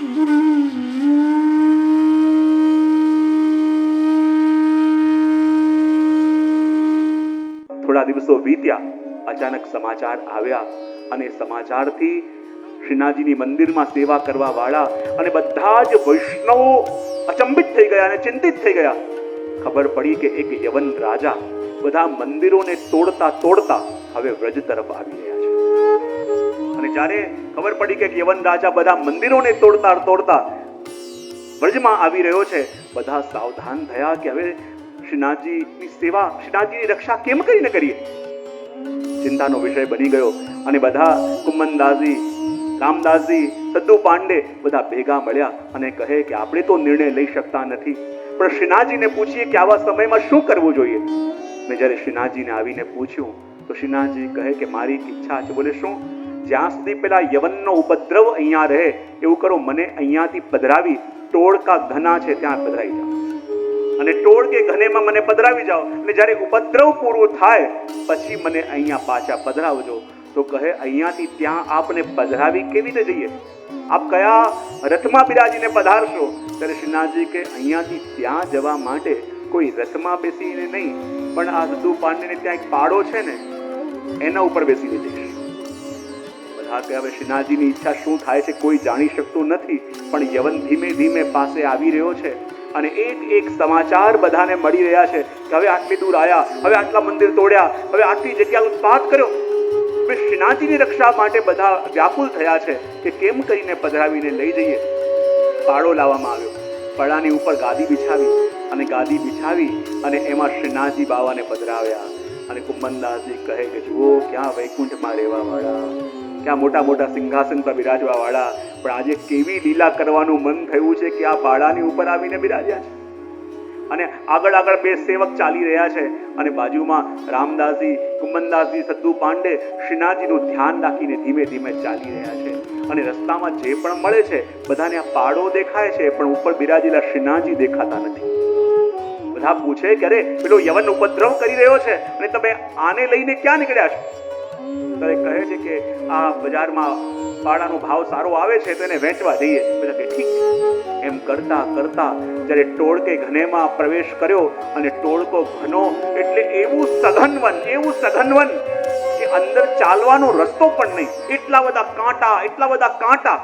થોડા દિવસો વીત્યા, અચાનક સમાચાર આવ્યા અને સમાચારથી શ્રીનાથજીની મંદિરમાં સેવા કરવા વાળા અને બધા જ વૈષ્ણવો અચંબિત થઈ ગયા અને ચિંતિત થઈ ગયા. ખબર પડી કે એક યવન રાજા બધા મંદિરોને તોડતા તોડતા હવે વ્રજ તરફ આવી રહ્યા છે. અને જ્યારે ખબર પડી કે યવન રાજા બધા મંદિરોને તોડતા તોડતા વ્રજમાં આવી રહ્યો છે, બધા સાવધાન થયા કે હવે શ્રીનાથજીની સેવા, શ્રીનાથજીની રક્ષા કેમ કરીને કરીએ. ચિંતાનો વિષય બની ગયો અને બધા કુમનદાસજી, રામદાસજી, સદ્દુ પાંડે બધા ભેગા મળ્યા અને કહે કે આપણે તો નિર્ણય લઈ શકતા નથી, પણ શ્રીનાથજીને પૂછીએ કે આવા સમયમાં શું કરવું જોઈએ. મેં જ્યારે શ્રીનાથજીને આવીને પૂછ્યું તો શ્રીનાથજી કહે કે મારી ઈચ્છા છે. બોલે શું? જ્યાં સુધી પેલા યવનનો ઉપદ્રવ અહીંયા રહે એવું કરો, મને અહીંયાથી પધરાવી ટોળકા ઘના છે ત્યાં પધરાવી જાઓ અને ટોળ કે ઘનેમાં મને પધરાવી જાઓ અને જ્યારે ઉપદ્રવ પૂરું થાય પછી મને અહીંયા પાછા પધરાવજો. તો કહે અહીંયાથી ત્યાં આપને પધરાવી કેવી રીતે જઈએ? આપ કયા રથમાં બિરાજીને પધારશો? ત્યારે શ્રીનાથજી કે અહીંયાથી ત્યાં જવા માટે કોઈ રથમાં બેસીને નહીં, પણ આ સદ્દુ પાંડેને ત્યાં એક પાડો છે ને એના ઉપર બેસીને જઈશ. બધા કે હવે શ્રીનાથજીની ઈચ્છા શું થાય છે કોઈ જાણી શકતું નથી, પણ યવન ધીમે ધીમે પાસે આવી રહ્યો છે અને એક એક સમાચાર બધાને મળી રહ્યા છે કે હવે આટલી દૂર આવ્યા, હવે આટલા મંદિર તોડ્યા, હવે આટલી જગ્યા ઉત્પાત કર્યો. શ્રીનાથજીની રક્ષા માટે બધા વ્યાકુલ થયા છે કે કેમ કરીને પધરાવીને લઈ જઈએ. પાડો લાવવામાં આવ્યો, પાડાની ઉપર ગાદી બિછાવી અને ગાદી બિછાવી અને એમાં શ્રીનાથજી બાવાને પધરાવ્યા. અને કુમનદાસજી કહે કે જુઓ ક્યાં વૈકુંઠમાં રહેવા વાળા, ક્યાં મોટા મોટા સિંહાસન પર બિરાજવા વાળા, પણ આજે કેવી લીલા કરવાનું મન થયું છે કે આ પાડાની ઉપર આવીને બિરાજ્યા છે. અને આગળ આગળ બે સેવક ચાલી રહ્યા છે અને બાજુમાં રામદાસજી, કુમનદાસજી, સદ્દુ પાંડે શ્રીનાથજીનું ધ્યાન રાખીને ધીમે ધીમે ચાલી રહ્યા છે. અને રસ્તામાં જે પણ મળે છે બધાને આ પાડો દેખાય છે, પણ ઉપર બિરાજેલા શ્રીનાથજી દેખાતા નથી. બધા પૂછે કે અરે પેલો યવન ઉપદ્રવ કરી રહ્યો છે અને તમે આને લઈને ક્યાં નીકળ્યા છો? ત્યારે કહે છે કે આ બજારમાં પાડાનો ભાવ સારો આવે છે તો એને વેચવા જઈએ. બધા કે ઠીક. એમ કરતા કરતા જ્યારે ટોળકે ઘનેમાં પ્રવેશ કર્યો અને ટોળકો ઘનો એટલે એવું સઘન વન કે અંદર ચાલવાનો રસ્તો પણ નહીં, એટલા બધા કાંટા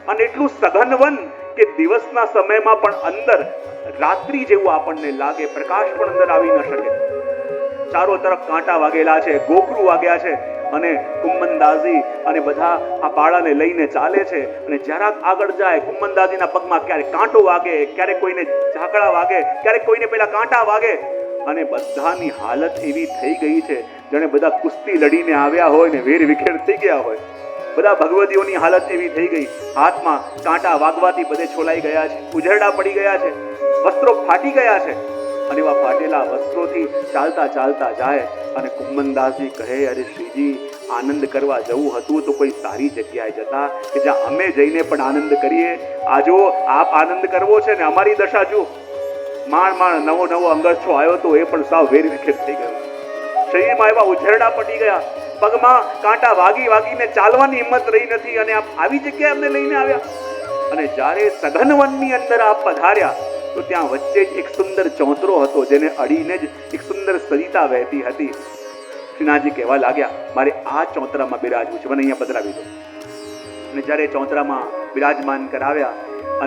અને એટલું સઘન વન કે દિવસના સમયમાં પણ અંદર રાત્રિ જેવું આપણને લાગે, પ્રકાશ પણ અંદર આવી ન શકે. ચારો તરફ કાંટા વાગેલા છે, ગોખરું વાગ્યા છે અને કુમનદાસજી અને બધા આ પાડાને લઈને ચાલે છે. અને જરાક આગળ જાય કુમનદાસજીના પગમાં ક્યારેક કાંટો વાગે, ક્યારેક કોઈને ઝાકડા વાગે, ક્યારેક કોઈને પેલા કાંટા વાગે અને બધાની હાલત એવી થઈ ગઈ છે જાણે બધા કુસ્તી લડીને આવ્યા હોય ને વેર વિખેર થઈ ગયા હોય. બધા ભગવતીઓની હાલત એવી થઈ ગઈ, હાથમાં કાંટા વાગવાથી બધે છોલાઈ ગયા છે, ઉઝરડા પડી ગયા છે, વસ્ત્રો ફાટી ગયા છે. અને એવા ફાટેલા વસ્ત્રોથી ચાલતા ચાલતા જાય અને કુમનદાસજી કહે અરે શ્રીજી આનંદ કરવા જવું હતું તો કોઈ સારી જગ્યાએ જતા કે જ્યાં અમે જઈને પણ આનંદ કરીએ. આ જો આપ આનંદ કરવો છે ને અમારી દશા જો, માણ નવો અંગરછો આવ્યો તો એ પણ સાવ વેર વિખેર થઈ ગયો. શરીરમાં એવા ઉઝરડા પડી ગયા, પગમાં કાંટા વાગીને ચાલવાની હિંમત રહી નથી અને આપ આવી જગ્યાએ અમને લઈને આવ્યા. અને જ્યારે સઘન વનની અંદર આપ પધાર્યા તો ત્યાં વચ્ચે જ એક સુંદર ચોંતરો હતો જેને અડીને જ એક સુંદર સરિતા વહેતી હતી. શ્રીનાથજી કહેવા લાગ્યા મારે આ ચોંતરામાં બિરાજવું છે, મને અહીંયા પધરાવી દો. અને જ્યારે ચોંતરામાં બિરાજમાન કરાવ્યા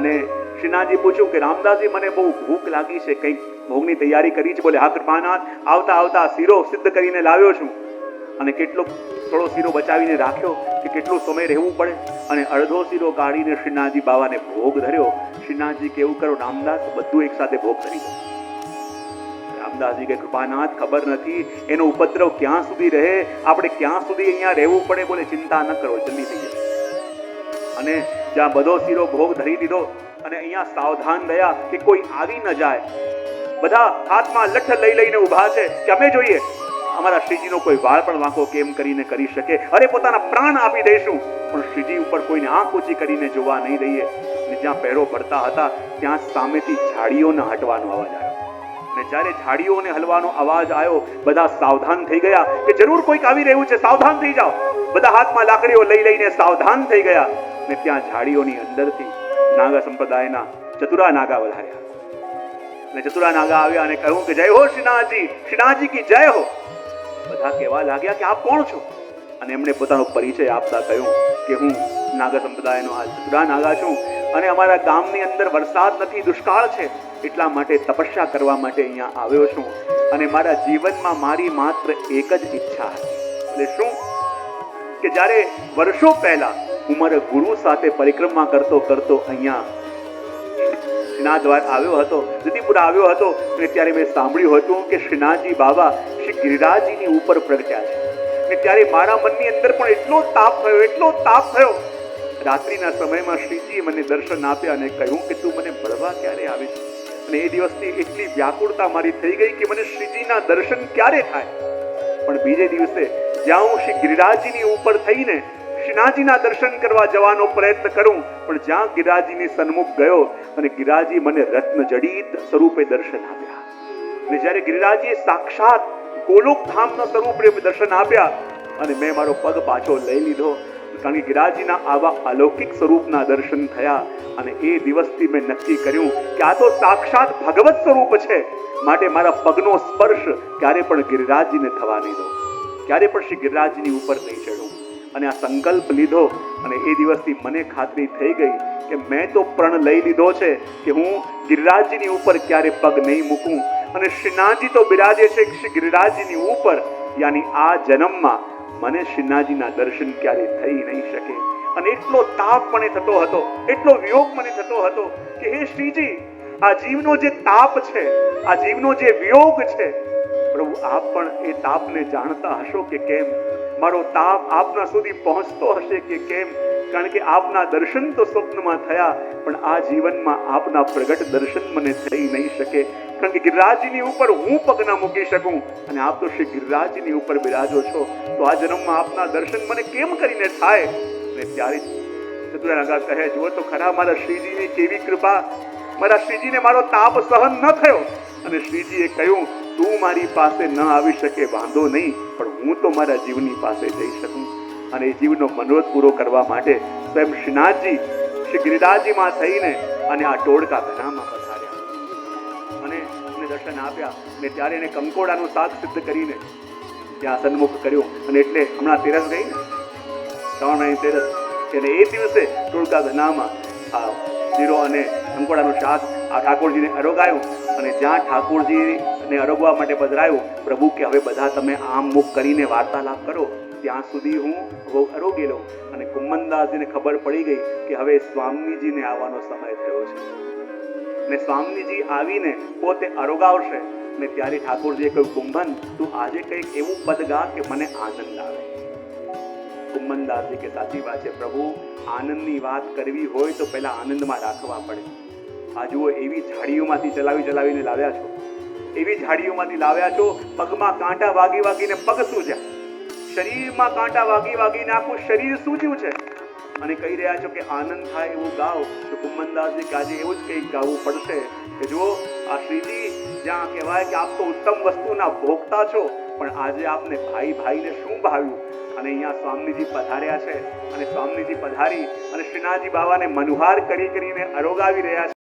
અને શ્રીનાથજી પૂછ્યું કે રામદાસજી મને બહુ ભૂખ લાગી છે, કંઈક ભોગની તૈયારી કરી છે? બોલે હા કૃપાનાથ, આવતા શીરો સિદ્ધ કરીને લાવ્યો છું. અને થોડો શીરો બચાવીને રાખ્યો કે કેટલો સમય રહેવું પડે અને અડધો શીરો કાઢીને શ્રીનાથજી બાવાને ભોગ ધર્યો. શ્રીનાથજી કેવું કરો રામદાસ બધું એક સાથે ભોગ ધરી દો. રામદાસજી કે કૃપાનાથ ખબર નથી એનો ઉપદ્રવ ક્યાં સુધી રહે, આપણે ક્યાં સુધી અહીંયા રહેવું પડે. બોલે ચિંતા ન કરો, જલ્દી થઈ જશે. અને જ્યાં બધો શીરો ભોગ ધરી દીધો અને અહીંયા સાવધાન રહ્યા કે કોઈ આવી ન જાય. બધા હાથમાં લઠ્ઠ લઈને ઊભા છે કે અમે જોઈએ અમારા શ્રીજીનો કોઈ વાળ પણ વાંકો કેમ કરીને કરી શકે, અરે પોતાના પ્રાણ આપી દઈશું પણ શ્રીજી ઉપર કોઈને આંખ ઊંચી કરીને જોવા નહીં દઈએ. અને જ્યાં પહેરો ભરતા હતા ત્યાં સામેથી ઝાડીઓના હટવાનો અવાજ આવ્યો. અને જ્યારે ઝાડીઓને હલવાનો અવાજ આવ્યો બધા સાવધાન થઈ ગયા કે જરૂર કોઈક આવી રહ્યું છે, સાવધાન થઈ જાઓ. બધા હાથમાં લાકડીઓ લઈને સાવધાન થઈ ગયા. ને ત્યાં ઝાડીઓની અંદરથી નાગા સંપ્રદાયના ચતુરા નાગા વધાર્યા અને ચતુરા નાગા આવ્યા અને કહ્યું કે જય હો શ્રીનાથજી, શ્રીનાથજી કી જય હો. બધા કહેવા લાગ્યા કે આપ કોણ છો? અને એમણે પોતાનો પરિચય આપતા કહ્યું કે હું નાગા સંપ્રદાયનો આ ચતુરા નાગા છું અને અમારા ગામની અંદર વરસાદ નથી, દુષ્કાળ છે, એટલા માટે તપસ્યા કરવા માટે અહીંયા આવ્યો છું અને મારા જીવનમાં મારી માત્ર એક જ ઈચ્છા હતી. એટલે શું કે જ્યારે વર્ષો પહેલા હું મારા ગુરુ સાથે પરિક્રમા કરતો કરતો અહીંયા શ્રીનાથ દ્વાર આવ્યો હતો, જતીપુરા આવ્યો હતો અને ત્યારે મેં સાંભળ્યું હતું કે શ્રીનાથજી બાબા શ્રી ગિરિરાજજીની ઉપર પ્રગટ્યા છે. અને ત્યારે મારા મનની અંદર પણ એટલો તાપ થયો. રાત્રિના સમયમાં શ્રીજીએ મને દર્શન આપ્યા અને કહ્યું કે તું મને મળવા ક્યારે આવે છે? અને એ દિવસથી એટલી વ્યાકુળતા મારી થઈ ગઈ કે મને શ્રીજીના દર્શન ક્યારે થાય. પણ બીજે દિવસે જ્યાં હું શ્રી ગિરિરાજજીની ઉપર થઈને શ્રીનાથજીના દર્શન કરવા જવાનો પ્રયત્ન કરું, પણ જ્યાં ગિરિરાજજીની સન્મુખ ગયો અને ગિરિરાજજી મને રત્ન જડિત સ્વરૂપે દર્શન આપ્યા. અને જ્યારે ગિરિરાજજીએ સાક્ષાત ગોલોકધામના સ્વરૂપે દર્શન આપ્યા અને મેં મારો પગ પાછો લઈ લીધો, કારણ કે ગિરિરાજજીના આવા અલૌકિક સ્વરૂપના દર્શન થયા. અને એ દિવસથી મેં નક્કી કર્યું કે આ તો સાક્ષાત ભગવત સ્વરૂપ છે, માટે મારા પગનો સ્પર્શ ક્યારે પણ ગિરિરાજજીને થવા નહીં દો, ક્યારે પણ શ્રી ગિરિરાજજીની ઉપર નહીં ચડું. અને આ સંકલ્પ લીધો અને એ દિવસથી મને ખાતરી થઈ ગઈ કે મેં તો પ્રણ લઈ લીધો છે કે હું ગિરિરાજજીની ઉપર ક્યારે પગ નહીં મૂકું. અને શ્રીનાથજી તો બિરાજે છે શ્રી ગિરિરાજજીની ઉપર, યાની આ જન્મમાં મને શ્રીનાથજીના દર્શન ક્યારે થઈ નહીં શકે. અને એટલો તાપ મને થતો હતો, એટલો વિયોગ મને થતો હતો કે હે શ્રીજી, આ જીવનો જે તાપ છે, આ જીવનો જે વિયોગ છે, પ્રભુ આપ પણ એ તાપને જાણતા હશો કે કેમ? મારો તાપ આપના સુધી પહોંચતો હશે કે કેમ? કારણ કે આપના દર્શન તો સ્વપ્નમાં થયા, પણ આ જીવનમાં આપના પ્રગટ દર્શન મને થઈ નહીં શકે. કારણ કે ગિરિરાજજીની ઉપર હું પગ ના મૂકી શકું અને આપ તો શ્રી ગિરિરાજજીની ઉપર બિરાજો છો, તો આ જન્મમાં આપના દર્શન મને કેમ કરીને થાય? અને ત્યારે ચતુરા નાગા કહે, જુઓ તો ખરા મારા શ્રીજીની કેવી કૃપા, મારા શ્રીજીને મારો તાપ સહન ન થયો. અને શ્રીજીએ કહ્યું, તું મારી પાસે ન આવી શકે વાંધો નહીં, પણ હું તો મારા જીવની પાસે જઈ શકું. અને એ જીવનો મનોરથ પૂરો કરવા માટે સ્વયં શ્રીનાથજી શ્રી ગિરિરાજજીમાં થઈને અને આ ટોળકા ઘનામાં પધાર્યા અને એને દર્શન આપ્યા. અને ત્યારે એને કંકોડાનું શાક સિદ્ધ કરીને ત્યાં સન્મુખ કર્યો. અને એટલે હમણાં તેરસ ગઈ ને, શ્રાવણ મહિનાની તેરસ, એટલે એ દિવસે ટોળકા ઘનામાં આ શીરો અને કંકોડાનું શાક આ ઠાકોરજીને અરોગાયું. અને જ્યાં ઠાકોરજીને અરોગવા માટે પધરાયું, પ્રભુ કે હવે બધા તમે આમ મુખ કરીને વાર્તાલાપ કરો, ત્યાં સુધી હું અરોગેલો. અને કુંમનદાસજીને ખબર પડી ગઈ કે હવે સ્વામીજીને આવવાનો સમય થયો છે ને સ્વામીજી આવીને પોતે અરોગાવશે. ને ત્યારે ઠાકોરજીએ કહ્યું, કુંભન તું આજે કંઈક એવું પદ ગા કે મને આનંદ આવે. કુંમનદાસજી કે સાચી વાત છે પ્રભુ, આનંદની વાત કરવી હોય તો પહેલા આનંદમાં રાખવા પડે. આ જુઓ, એવી ઝાડીઓમાંથી ચલાવીને લાવ્યા છો, એવી ઝાડીઓમાંથી લાવ્યા છો, પગમાં કાંટા વાગીને પગ સૂજ્યા, શરીરમાં કાંટા વાગીને આખું શરીર સૂજ્યું છે, અને કહી રહ્યા છો કે આનંદ થાય એવું ગાઓ. તો કુંમનદાસજી કે આજે એવું જ કંઈક ગાવું પડશે કે જુઓ, આ શ્રીજી જ્યાં કહેવાય કે આપ તો ઉત્તમ વસ્તુના ભોગતા છો, પણ આજે આપને ભાઈને શું ભાવ્યું? અને અહીંયા સ્વામીજી પધાર્યા છે અને સ્વામીજી પધારી અને શ્રીનાથજી બાબાને મનુહાર કરીને અરોગાવી રહ્યા છે.